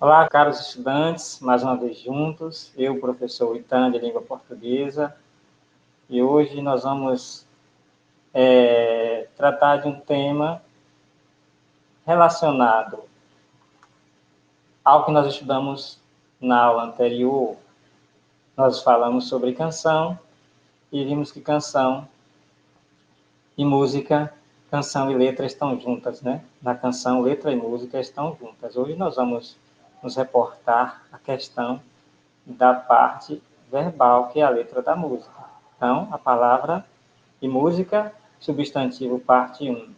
Olá, caros estudantes, mais uma vez juntos, eu, professor Itan, de Língua Portuguesa, e hoje nós vamos tratar de um tema relacionado ao que nós estudamos na aula anterior. Nós falamos sobre canção e vimos que canção e música, canção e letra estão juntas, né? Na canção, letra e música estão juntas. Hoje nós vamos nos reportar a questão da parte verbal, que é a letra da música. Então, a palavra e música, substantivo, parte 1.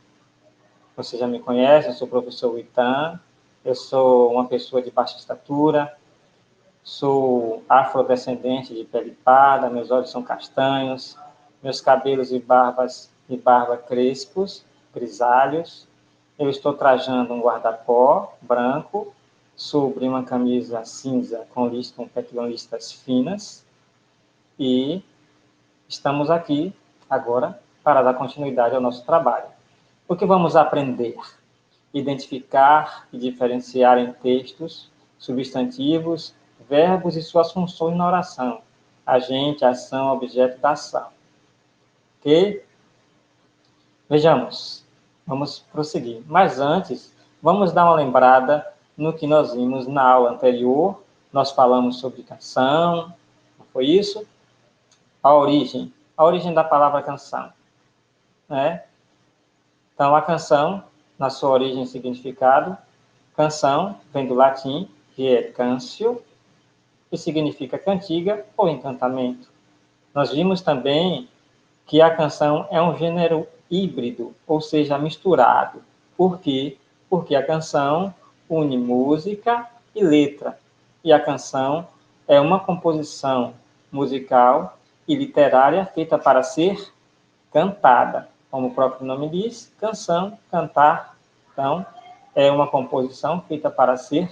Você já me conhece, eu sou o professor Itan, eu sou uma pessoa de baixa estatura, sou afrodescendente de pele parda, meus olhos são castanhos, meus cabelos e barba crespos, grisalhos. Eu estou trajando um guarda-pó branco sobre uma camisa cinza com pequilolistas finas e estamos aqui agora para dar continuidade ao nosso trabalho. O que vamos aprender? Identificar e diferenciar em textos substantivos, verbos e suas funções na oração. Agente, ação, objeto da ação. Ok? Vejamos. Vamos prosseguir. Mas antes, vamos dar uma lembrada no que nós vimos na aula anterior. Nós falamos sobre canção, não foi isso? A origem da palavra canção, né? Então, a canção, na sua origem e significado, canção vem do latim, que é câncio, que significa cantiga ou encantamento. Nós vimos também que a canção é um gênero híbrido, ou seja, misturado. Por quê? Porque a canção une música e letra. E a canção é uma composição musical e literária feita para ser cantada. Como o próprio nome diz, canção, cantar. Então, é uma composição feita para ser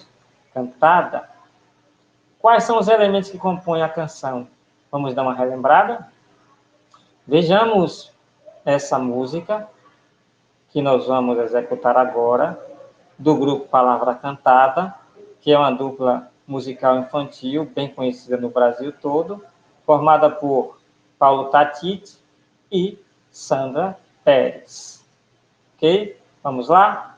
cantada. Quais são os elementos que compõem a canção? Vamos dar uma relembrada? Vejamos essa música que nós vamos executar agora, do grupo Palavra Cantada, que é uma dupla musical infantil bem conhecida no Brasil todo, formada por Paulo Tatite e Sandra Pérez. Ok? Vamos lá?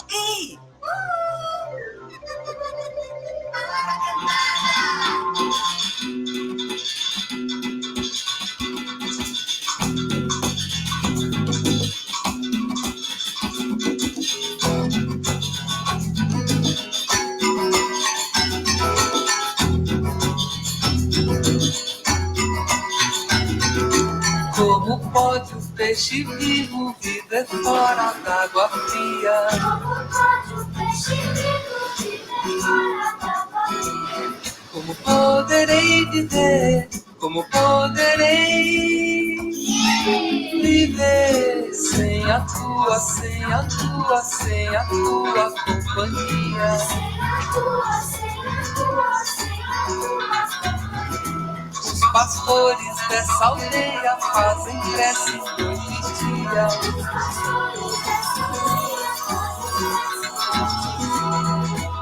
Ei! Como pode o peixe vivo viver fora d'água fria? Como poderei viver? Como poderei viver sem a tua companhia? Os pastores dessa aldeia fazem prece noite e dia.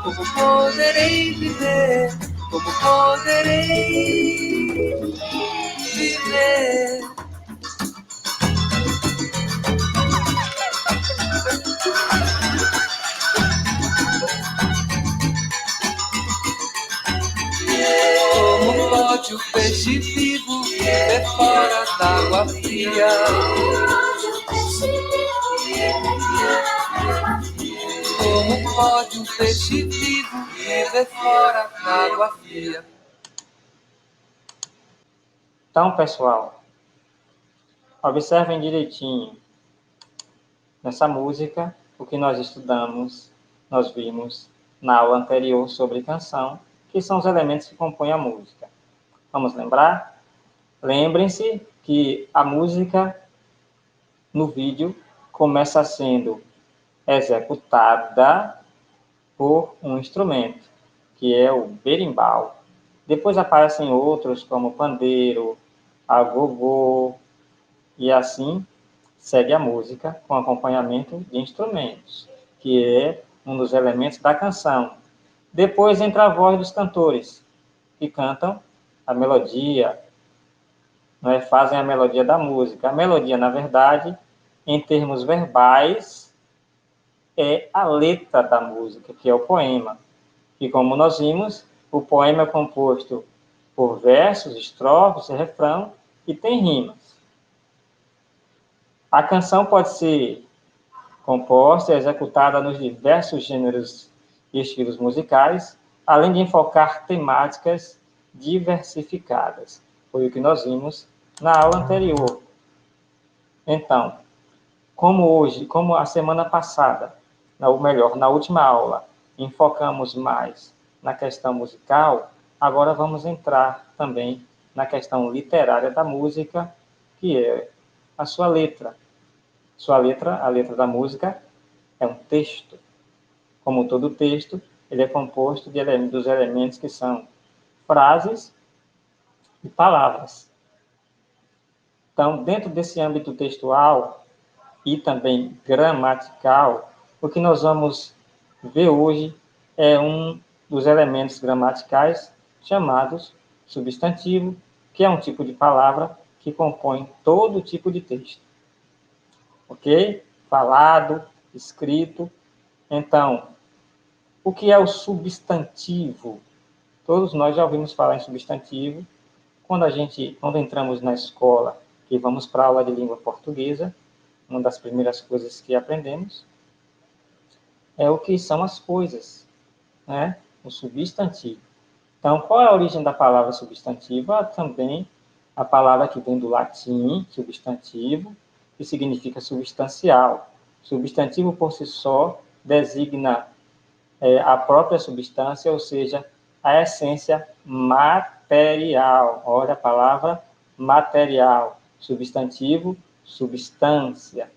Como poderei viver? Como poderei viver? Como pode o peixe vivo viver fora d'água fria? Como pode um peixe vivo viver fora d'água fria? Então, pessoal, observem direitinho nessa música o que nós estudamos, nós vimos na aula anterior sobre canção, que são os elementos que compõem a música. Vamos lembrar? Lembrem-se que a música no vídeo começa sendo executada por um instrumento, que é o berimbau. Depois aparecem outros, como pandeiro, agogô, e assim segue a música com acompanhamento de instrumentos. que é um dos elementos da canção. Depois entra a voz dos cantores, que cantam a melodia, né, fazem a melodia da música. A melodia, na verdade, em termos verbais, é a letra da música, que é o poema. E como nós vimos, o poema é composto por versos, estrofes, refrão e tem rimas. A canção pode ser composta e executada nos diversos gêneros e estilos musicais, além de enfocar temáticas diversificadas. Foi o que nós vimos na aula anterior. Então, como a semana passada, ou melhor, na última aula, enfocamos mais na questão musical, agora vamos entrar também na questão literária da música, que é a sua letra. Sua letra, a letra da música, é um texto. Como todo texto, ele é composto dos elementos que são frases e palavras. Então, dentro desse âmbito textual e também gramatical, o que nós vamos ver hoje é um dos elementos gramaticais chamados substantivo, que é um tipo de palavra que compõe todo tipo de texto. Ok? Falado, escrito. Então, o que é o substantivo? Todos nós já ouvimos falar em substantivo. Quando entramos na escola e vamos para a aula de língua portuguesa, uma das primeiras coisas que aprendemos é o que são as coisas, né? O substantivo. Então, qual é a origem da palavra substantiva? Também a palavra que vem do latim, substantivo, que significa substancial. Substantivo, por si só, designa a própria substância, ou seja, a essência material. Olha a palavra material. Substantivo, substância.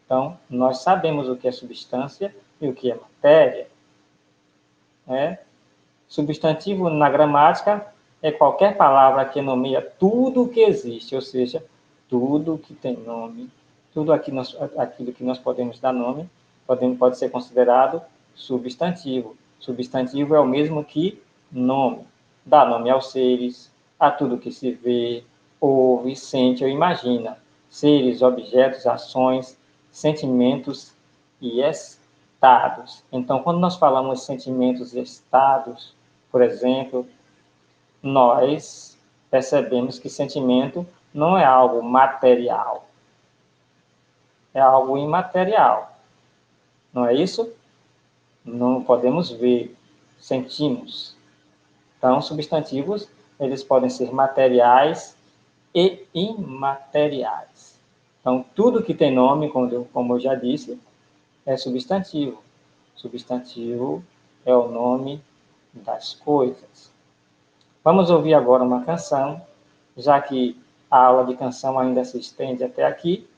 Então, nós sabemos o que é substância e o que é matéria. Né? Substantivo, na gramática, é qualquer palavra que nomeia tudo o que existe, ou seja, tudo que tem nome, tudo aquilo que nós podemos dar nome, pode ser considerado substantivo. Substantivo é o mesmo que nome. Dá nome aos seres, a tudo que se vê, ouve, sente ou imagina. Seres, objetos, ações, sentimentos e estados. Então, quando nós falamos sentimentos e estados, por exemplo, nós percebemos que sentimento não é algo material, é algo imaterial. Não é isso? Não podemos ver, sentimos. Então, substantivos, eles podem ser materiais e imateriais. Então, tudo que tem nome, como eu já disse, é substantivo. Substantivo é o nome das coisas. Vamos ouvir agora uma canção, já que a aula de canção ainda se estende até aqui.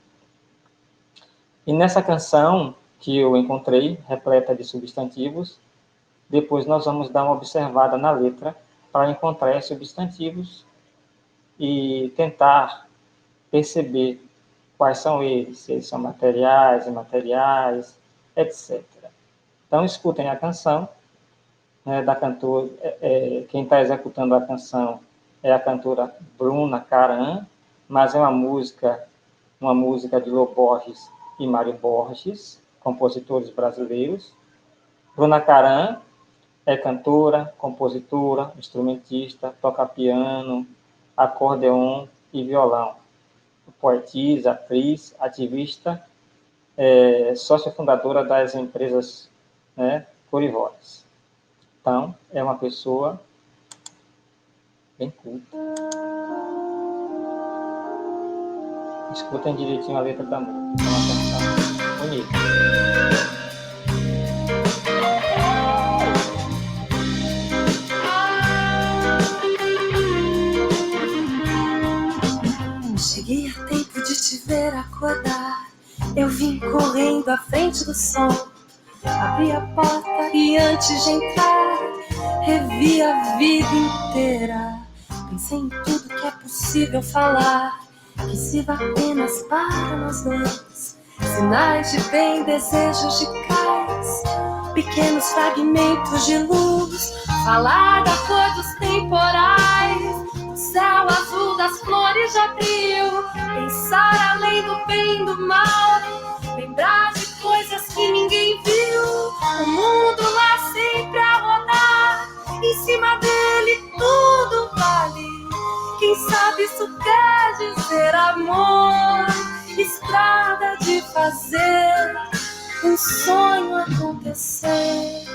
E nessa canção que eu encontrei, repleta de substantivos, depois nós vamos dar uma observada na letra para encontrar esses substantivos e tentar perceber quais são eles, se eles são materiais, imateriais, etc. Então, escutem a canção, né, da cantora. Quem está executando a canção é a cantora Bruna Caran, mas é uma música de Lô Borges e Mário Borges, compositores brasileiros. Bruna Caran é cantora, compositora, instrumentista, toca piano, acordeon e violão. Poetisa, atriz, ativista, sócia fundadora das empresas, né, Cor e Voz. Então, é uma pessoa bem culta. Escutem direitinho a letra da música. É uma canção bonita. Cheguei a tempo de te ver acordar. Eu vim correndo à frente do som. Abri a porta e antes de entrar, revi a vida inteira. Pensei em tudo que é possível falar, que sirva apenas para nós dois. sinais de bem, desejos de cais, pequenos fragmentos de luz, falar da cor dos temporais, o céu azul das flores de abril, pensar além do bem e do mal, lembrar de coisas que ninguém viu, o mundo lá sempre a rodar, em cima dele tudo vale. Quem sabe isso quer dizer amor, estrada de fazer um sonho acontecer.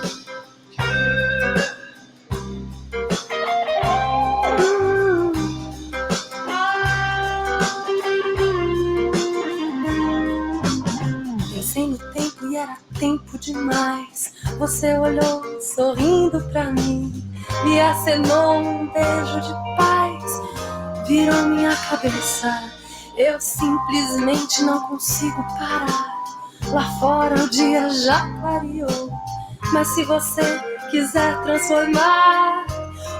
Pensei no tempo e era tempo demais. Você olhou sorrindo pra mim, me acenou um beijo de paz, virou minha cabeça. Eu simplesmente não consigo parar. Lá fora o dia já clareou, mas se você quiser transformar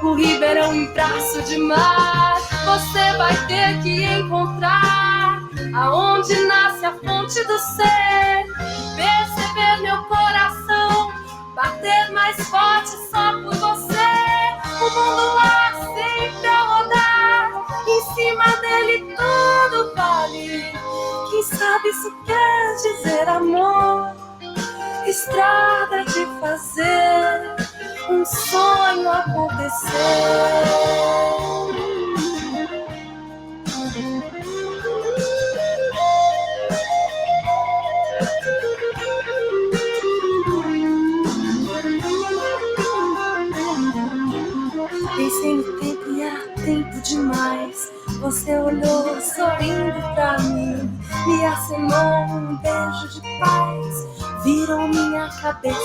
o Ribeirão em braço de mar, você vai ter que encontrar aonde nasce a fonte do ser, perceber meu coração bater mais forte só por você. O mundo lá sempre a rodar, em cima dele tudo vale. Quem sabe isso quer dizer amor, estrada de fazer um sonho acontecer. Pensei no tempo e era tempo demais. Você olhou sorrindo pra mim, me acenou um beijo de paz, virou minha cabeça.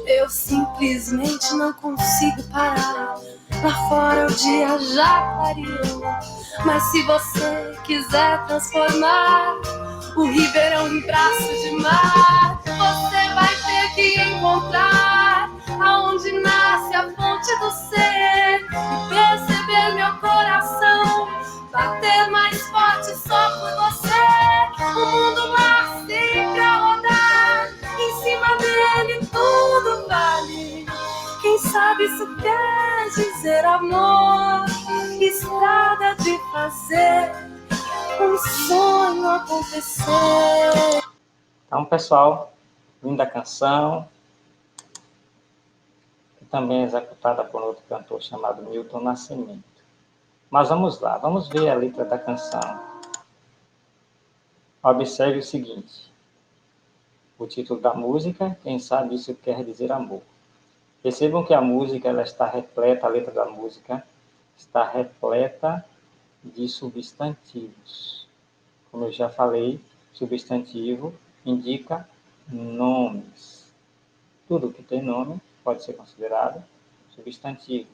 Eu simplesmente não consigo parar. Lá fora o dia já clareou, mas se você quiser transformar o Ribeirão em braço de mar, você vai ter que encontrar aonde nasce a fonte do ser, e perceber meu coração bater mais forte só por você. O mundo lá sempre a rodar, em cima dele tudo vale. Quem sabe isso quer dizer amor, estrada de fazer um sonho acontecer. Então, pessoal, linda canção, que também é executada por outro cantor chamado Milton Nascimento. Mas vamos lá, vamos ver a letra da canção. Observe o seguinte: o título da música, quem sabe isso quer dizer amor. Percebam que a música ela está repleta, a letra da música está repleta de substantivos. Como eu já falei, substantivo indica nomes. Tudo que tem nome pode ser considerado substantivo.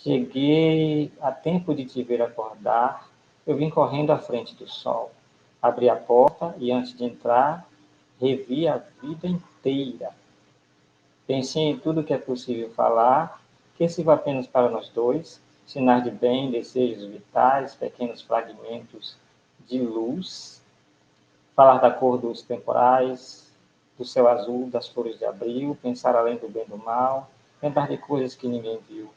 Cheguei a tempo de te ver acordar, eu vim correndo à frente do sol. Abri a porta e antes de entrar, revi a vida inteira. Pensei em tudo que é possível falar, que sirva apenas para nós dois, sinais de bem, desejos vitais, pequenos fragmentos de luz, falar da cor dos temporais, do céu azul, das flores de abril, pensar além do bem e do mal, lembrar de coisas que ninguém viu.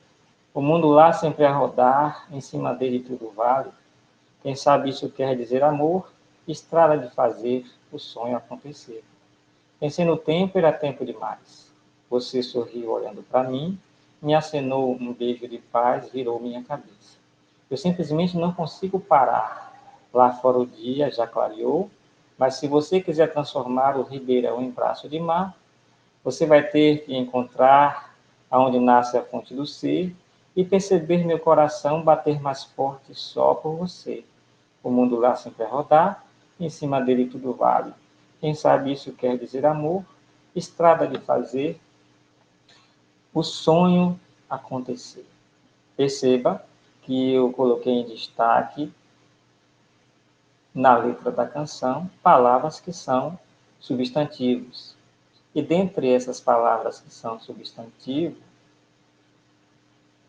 O mundo lá sempre a rodar, em cima dele tudo vale. Quem sabe isso quer dizer amor, estrada de fazer o sonho acontecer. Pensei no tempo, era tempo demais. Você sorriu olhando para mim, me acenou um beijo de paz, virou minha cabeça. Eu simplesmente não consigo parar. Lá fora o dia já clareou, mas se você quiser transformar o Ribeirão em braço de mar, você vai ter que encontrar aonde nasce a fonte do ser e perceber meu coração bater mais forte só por você. O mundo lá sempre a rodar, em cima dele tudo vale. Quem sabe isso quer dizer amor, estrada de fazer o sonho acontecer. Perceba que eu coloquei em destaque na letra da canção palavras que são substantivos. E dentre essas palavras que são substantivos,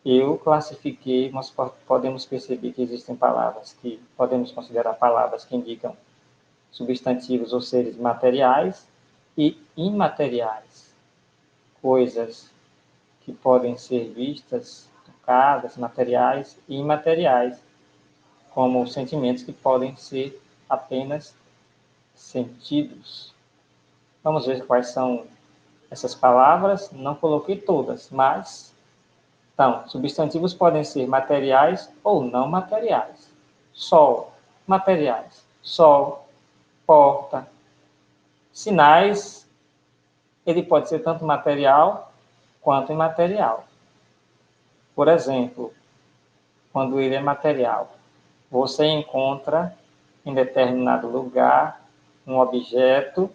eu classifiquei, nós podemos perceber que existem palavras que podemos considerar palavras que indicam substantivos ou seres materiais e imateriais, coisas que podem ser vistas, tocadas, materiais e imateriais, como sentimentos que podem ser apenas sentidos. Vamos ver quais são essas palavras. Não coloquei todas, mas então, substantivos podem ser materiais ou não materiais. Sol, materiais. Sol, porta. Sinais, ele pode ser tanto material quanto imaterial. Por exemplo, quando ele é material, você encontra em determinado lugar um objeto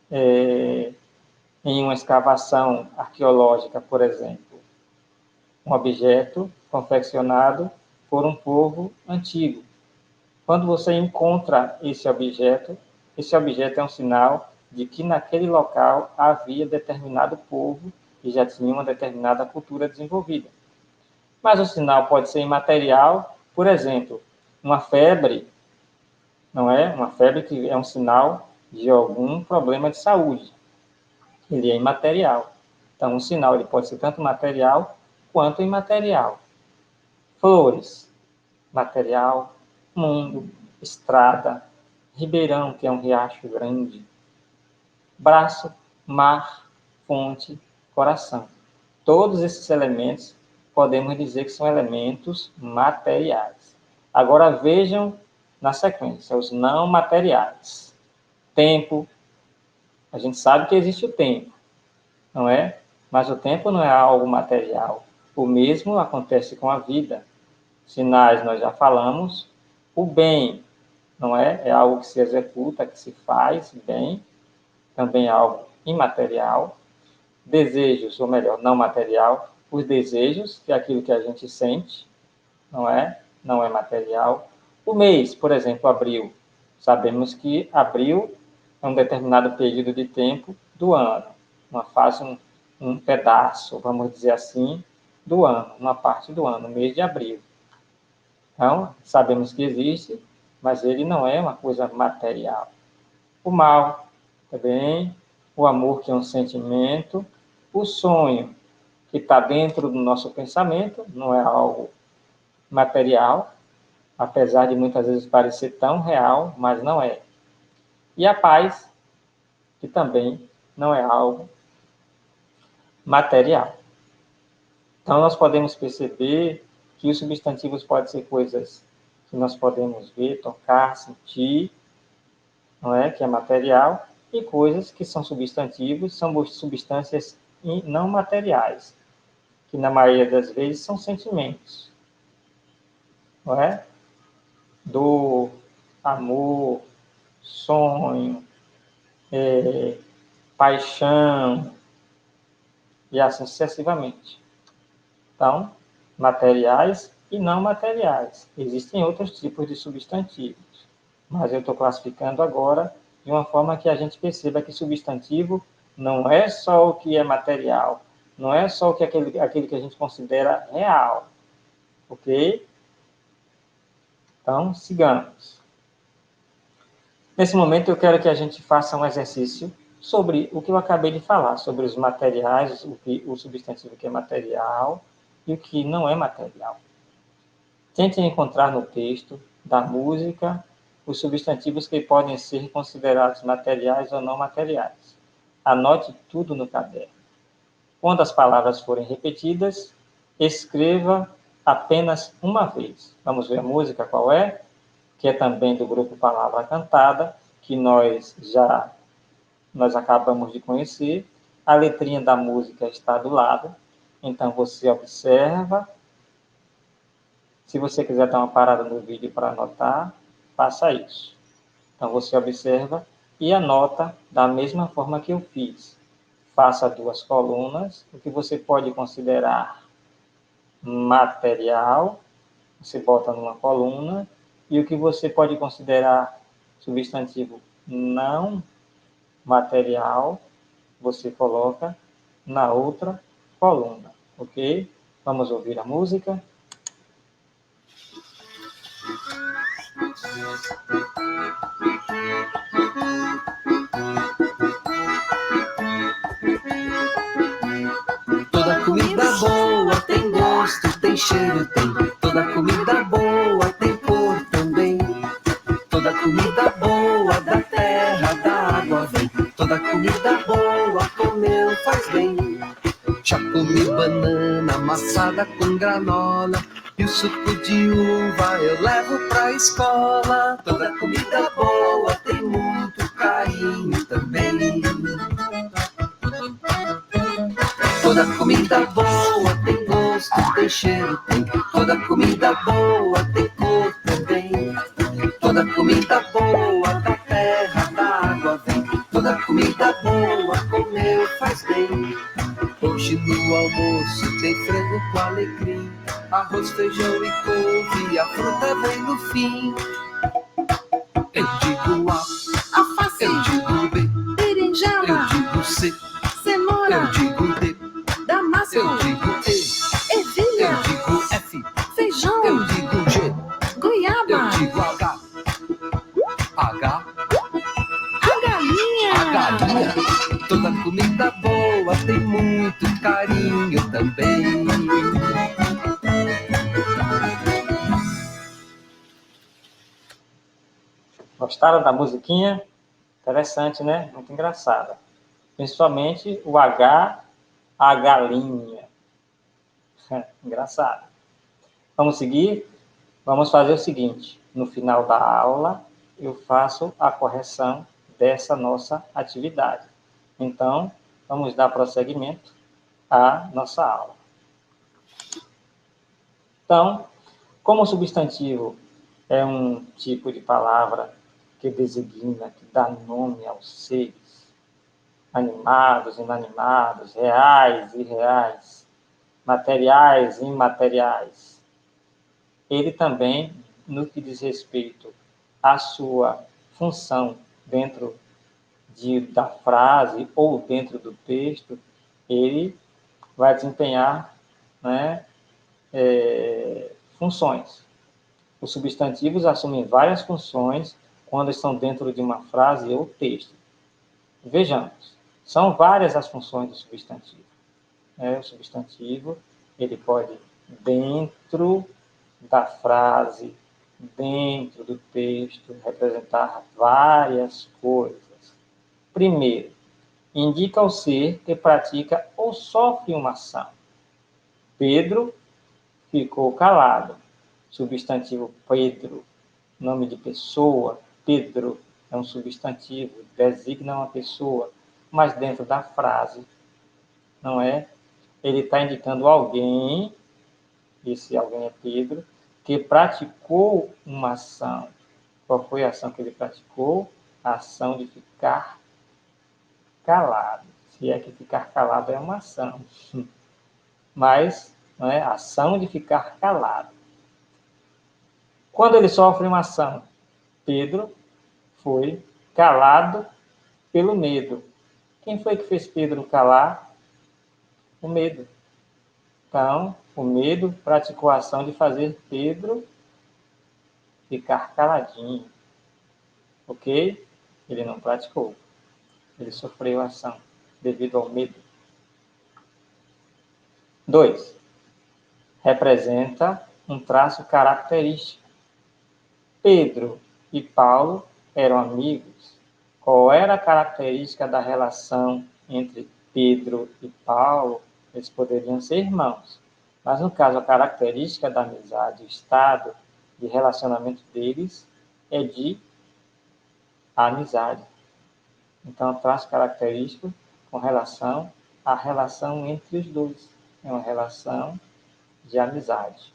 em uma escavação arqueológica, por exemplo. Um objeto confeccionado por um povo antigo. Quando você encontra esse objeto é um sinal de que naquele local havia determinado povo que já tinha uma determinada cultura desenvolvida. Mas o sinal pode ser imaterial, por exemplo, uma febre, não é? Uma febre que é um sinal de algum problema de saúde. Ele é imaterial. Então, um sinal ele pode ser tanto material quanto imaterial. Flores, material, mundo, estrada, ribeirão, que é um riacho grande, braço, mar, fonte, coração. Todos esses elementos podemos dizer que são elementos materiais. Agora vejam na sequência os não materiais. Tempo, a gente sabe que existe o tempo, não é? Mas o tempo não é algo material. O mesmo acontece com a vida. Sinais nós já falamos. O bem, não é? É algo que se executa, que se faz bem. Também é algo imaterial. Desejos, ou melhor, não material. Os desejos, que é aquilo que a gente sente, não é? Não é material. O mês, por exemplo, abril. Sabemos que abril é um determinado período de tempo do ano. Uma fase, um pedaço, vamos dizer assim, do ano, uma parte do ano, mês de abril. Então, sabemos que existe, mas ele não é uma coisa material. O mal, também, o amor, que é um sentimento, o sonho, que está dentro do nosso pensamento, não é algo material, apesar de muitas vezes parecer tão real, mas não é. E a paz, que também não é algo material. Então, nós podemos perceber que os substantivos podem ser coisas que nós podemos ver, tocar, sentir, não é? Que é material, e coisas que são substantivos, são substâncias não materiais, que na maioria das vezes são sentimentos, não é? Dor, amor, sonho, paixão, e assim sucessivamente. Então, materiais e não materiais. Existem outros tipos de substantivos, mas eu estou classificando agora de uma forma que a gente perceba que substantivo não é só o que é material, não é só o que aquele que a gente considera real, ok? Então, sigamos. Nesse momento, eu quero que a gente faça um exercício sobre o que eu acabei de falar, sobre os materiais, o substantivo que é material e o que não é material. Tente encontrar no texto da música os substantivos que podem ser considerados materiais ou não materiais. Anote tudo no caderno. Quando as palavras forem repetidas, escreva apenas uma vez. Vamos ver a música qual é? Que é também do grupo Palavra Cantada, que nós acabamos de conhecer. A letrinha da música está do lado, então você observa. Se você quiser dar uma parada no vídeo para anotar, faça isso. Então você observa e anota da mesma forma que eu fiz. Faça 2 colunas, o que você pode considerar material, você bota numa coluna, e o que você pode considerar substantivo não material, você coloca na outra coluna, ok? Vamos ouvir a música. tem cheiro, tem. Toda comida boa tem cor também. Toda comida boa da terra, da água vem. Toda comida boa comeu faz bem. Já comi banana amassada com granola, e o suco de uva eu levo pra escola. Toda comida boa tem muito carinho também. Toda comida boa tem gosto, tem cheiro, tem. Toda comida boa tem cor também. Toda comida boa da terra, da água vem. Toda comida boa comeu faz bem. Hoje no almoço tem frango com alecrim, arroz, feijão e couve, a fruta vem no fim. Eu digo A, alface, eu digo B, berinjela, eu digo C, cenoura, eu digo D, damasco, eu digo E, ervilha, eu digo F, feijão, eu digo G, goiaba, eu digo H, H, a galinha. a galinha. Toda comida boa tem muito carinho também. Gostaram da musiquinha? Interessante, né? Muito engraçada. Principalmente o H, a galinha. Engraçado. Vamos seguir? Vamos fazer o seguinte. No final da aula, eu faço a correção dessa nossa atividade. Então, vamos dar prosseguimento à nossa aula. Então, como o substantivo é um tipo de palavra que designa, que dá nome aos seres, animados, inanimados, reais, irreais, materiais, imateriais, ele também, no que diz respeito à sua função dentro da frase ou dentro do texto, ele vai desempenhar, né, funções. Os substantivos assumem várias funções quando estão dentro de uma frase ou texto. Vejamos, são várias as funções do substantivo. O substantivo, ele pode, dentro da frase, dentro do texto, representar várias coisas. Primeiro, indica o ser que pratica ou sofre uma ação. Pedro ficou calado. Substantivo Pedro, nome de pessoa. Pedro é um substantivo, designa uma pessoa, mas dentro da frase, não é? Ele está indicando alguém, esse alguém é Pedro, que praticou uma ação. Qual foi a ação que ele praticou? A ação de ficar calado. Se é que ficar calado é uma ação. Mas, não é? A ação de ficar calado. Quando ele sofre uma ação, Pedro foi calado pelo medo. Quem foi que fez Pedro calar? O medo. Então, o medo praticou a ação de fazer Pedro ficar caladinho. Ok? Ele não praticou. Ele sofreu a ação devido ao medo. 2. Representa um traço característico. Pedro e Paulo eram amigos. Qual era a característica da relação entre Pedro e Paulo? Eles poderiam ser irmãos. Mas, no caso, a característica da amizade, o estado de relacionamento deles é de amizade. Então, traço característico com relação à relação entre os dois. É uma relação de amizade.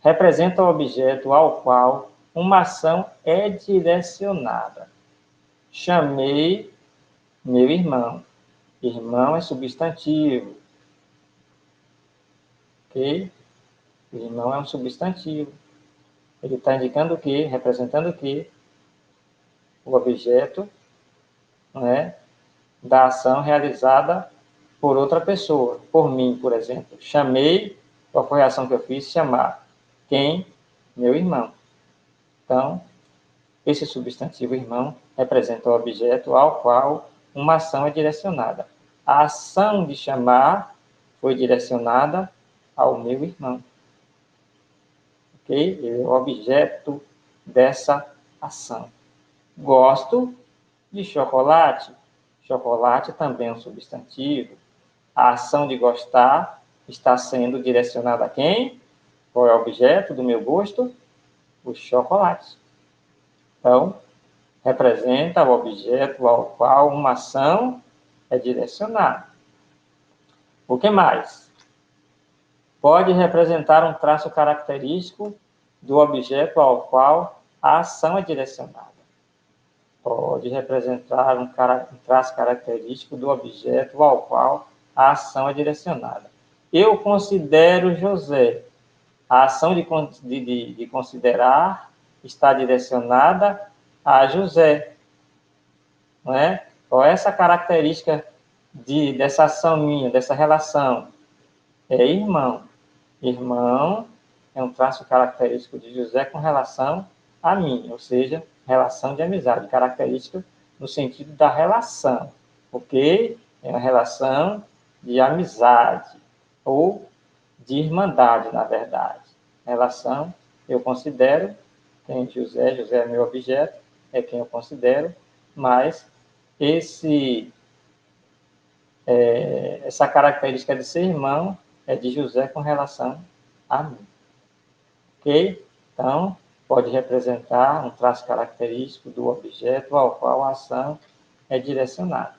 Representa o objeto ao qual uma ação é direcionada. Chamei meu irmão. Irmão é substantivo. Ok? Irmão é um substantivo. Ele está indicando o quê? Representando o quê? O objeto, não é, da ação realizada por outra pessoa. Por mim, por exemplo. Chamei, qual foi a ação que eu fiz? Chamar. Quem? Meu irmão. Então, esse substantivo irmão representa o objeto ao qual uma ação é direcionada. A ação de chamar foi direcionada ao meu irmão. Ok? Ele é o objeto dessa ação. Gosto de chocolate. Chocolate também é um substantivo. A ação de gostar está sendo direcionada a quem? Qual é o objeto do meu gosto? O chocolate. Então, representa o objeto ao qual uma ação é direcionada. O que mais? Pode representar um traço característico do objeto ao qual a ação é direcionada. Pode representar um traço característico do objeto ao qual a ação é direcionada. Eu considero José. A ação de considerar está direcionada a José. Não é? Qual é essa característica dessa ação minha, dessa relação? É irmão. Irmão é um traço característico de José com relação a mim, ou seja, relação de amizade, característica no sentido da relação, ok? É uma relação de amizade, ou de irmandade, na verdade. Relação, eu considero, quem José é meu objeto, é quem eu considero, mas essa característica de ser irmão é de José com relação a mim. Ok? Então, pode representar um traço característico do objeto ao qual a ação é direcionada.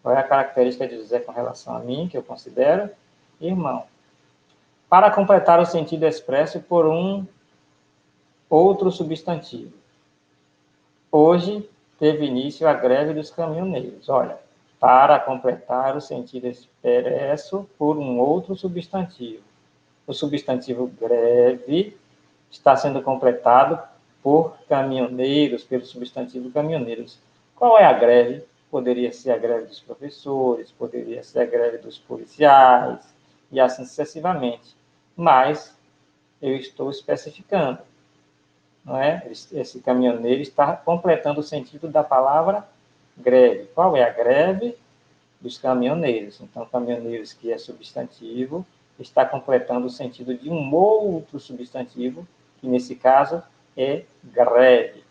Qual é a característica de José com relação a mim, que eu considero irmão? Para completar o sentido expresso por um outro substantivo. Hoje teve início a greve dos caminhoneiros. Olha, para completar o sentido expresso por um outro substantivo. O substantivo greve está sendo completado por caminhoneiros, pelo substantivo caminhoneiros. Qual é a greve? Poderia ser a greve dos professores, poderia ser a greve dos policiais, e assim sucessivamente. Mas eu estou especificando, não é? Esse caminhoneiro está completando o sentido da palavra greve. Qual é a greve? Dos caminhoneiros. Então, caminhoneiros, que é substantivo, está completando o sentido de um outro substantivo, que nesse caso é greve.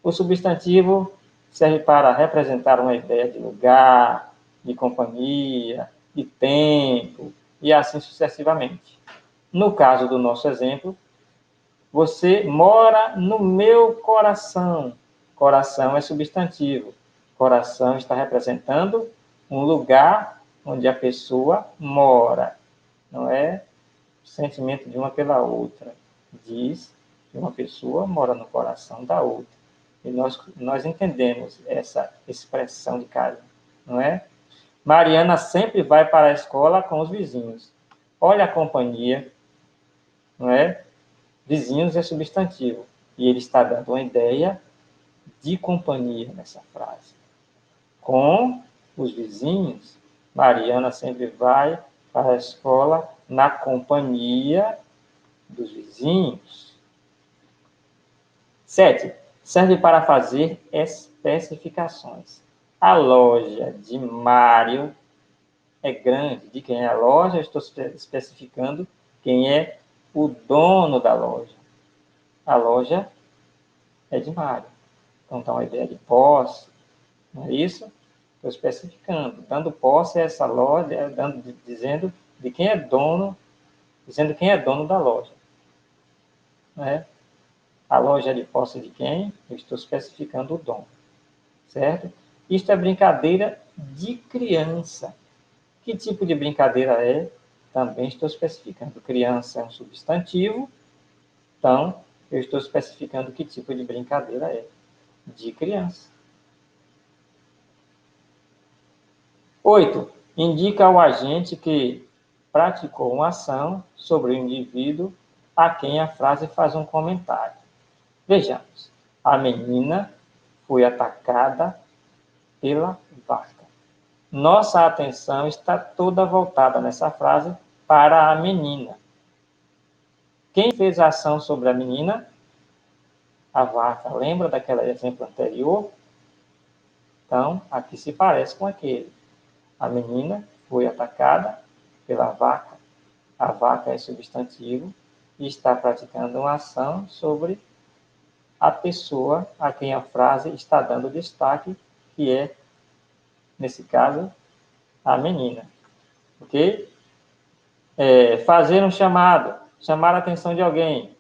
O substantivo serve para representar uma ideia de lugar, de companhia, de tempo, e assim sucessivamente. No caso do nosso exemplo, você mora no meu coração. Coração é substantivo. Coração está representando um lugar onde a pessoa mora. Não é o sentimento de uma pela outra. Diz que uma pessoa mora no coração da outra. E nós entendemos essa expressão de carinho, não é? Mariana sempre vai para a escola com os vizinhos. Olha a companhia, não é? Vizinhos é substantivo. E ele está dando uma ideia de companhia nessa frase. Com os vizinhos, Mariana sempre vai para a escola na companhia dos vizinhos. 7. Serve para fazer especificações. A loja de Mário é grande. De quem é a loja? Eu estou especificando quem é o dono da loja. A loja é de Mário. Então, dá uma ideia de posse, não é isso? Estou especificando, dando posse a essa loja, dizendo de quem é dono, dizendo quem é dono da loja. Não é? A loja é de posse de quem? Eu estou especificando o dono. Certo? Isto é brincadeira de criança. Que tipo de brincadeira é? Também estou especificando. Criança é um substantivo, então eu estou especificando que tipo de brincadeira é. De criança. 8. Indica ao agente que praticou uma ação sobre o indivíduo a quem a frase faz um comentário. Vejamos. A menina foi atacada pela vaca. Nossa atenção está toda voltada nessa frase para a menina. Quem fez a ação sobre a menina? A vaca. Lembra daquele exemplo anterior? Então, aqui se parece com aquele. A menina foi atacada pela vaca. A vaca é substantivo e está praticando uma ação sobre a pessoa a quem a frase está dando destaque, que é, nesse caso, a menina. Ok? Fazer um chamado, chamar a atenção de alguém.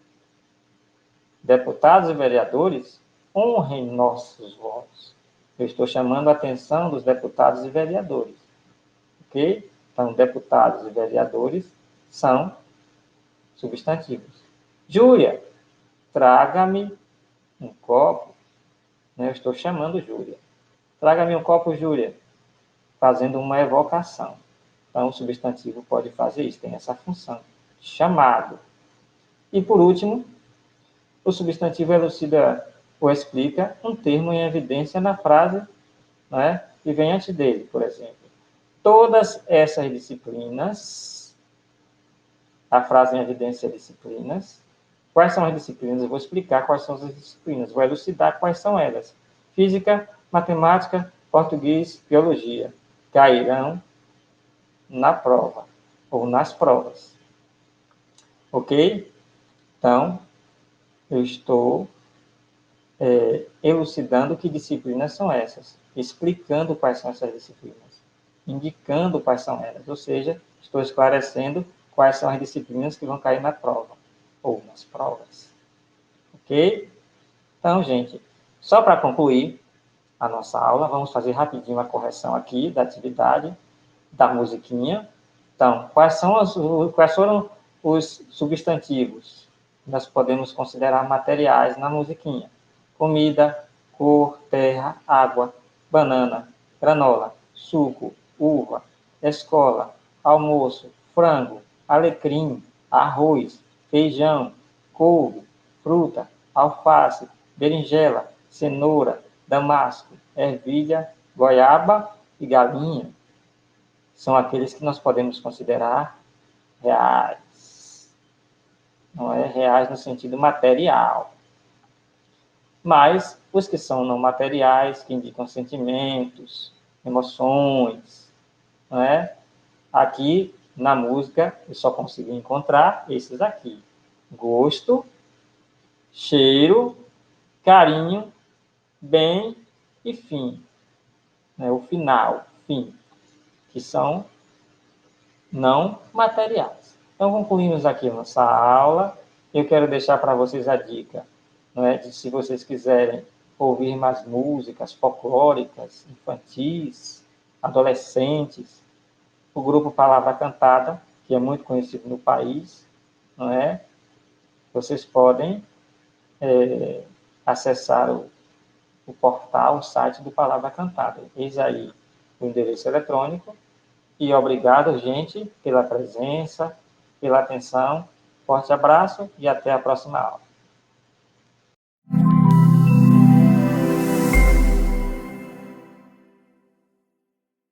Deputados e vereadores, honrem nossos votos. Eu estou chamando a atenção dos deputados e vereadores. Ok? Então, deputados e vereadores são substantivos. Júlia, traga-me um copo. Eu estou chamando Júlia. Traga-me um copo, Júlia. Fazendo uma evocação. Então, o substantivo pode fazer isso, tem essa função. Chamado. E, por último, o substantivo elucida ou explica um termo em evidência na frase, né, que vem antes dele, por exemplo. Todas essas disciplinas, a frase em evidência é disciplinas. Quais são as disciplinas? Eu vou explicar quais são as disciplinas, vou elucidar quais são elas. Física, matemática, português, biologia. Cairão na prova, ou nas provas. Ok? Então, eu estou elucidando que disciplinas são essas, explicando quais são essas disciplinas, indicando quais são elas, ou seja, estou esclarecendo quais são as disciplinas que vão cair na prova, ou nas provas. Ok? Então, gente, só para concluir a nossa aula, vamos fazer rapidinho a correção aqui da atividade, da musiquinha. Então, quais foram os substantivos que nós podemos considerar materiais na musiquinha? Comida, cor, terra, água, banana, granola, suco, uva, escola, almoço, frango, alecrim, arroz, feijão, couve, fruta, alface, berinjela, cenoura, damasco, ervilha, goiaba e galinha. São aqueles que nós podemos considerar reais. Não é reais no sentido material. Mas os que são não materiais, que indicam sentimentos, emoções, não é? Aqui na música eu só consigo encontrar esses aqui: gosto, cheiro, carinho, bem e fim. Né? O final, fim, que são não materiais. Então, concluímos aqui nossa aula. Eu quero deixar para vocês a dica, não é, de se vocês quiserem ouvir mais músicas folclóricas, infantis, adolescentes, o grupo Palavra Cantada, que é muito conhecido no país, não é? Vocês podem acessar o portal, o site do Palavra Cantada. Eis aí o endereço eletrônico. E obrigado, gente, pela presença, pela atenção. Forte abraço e até a próxima aula.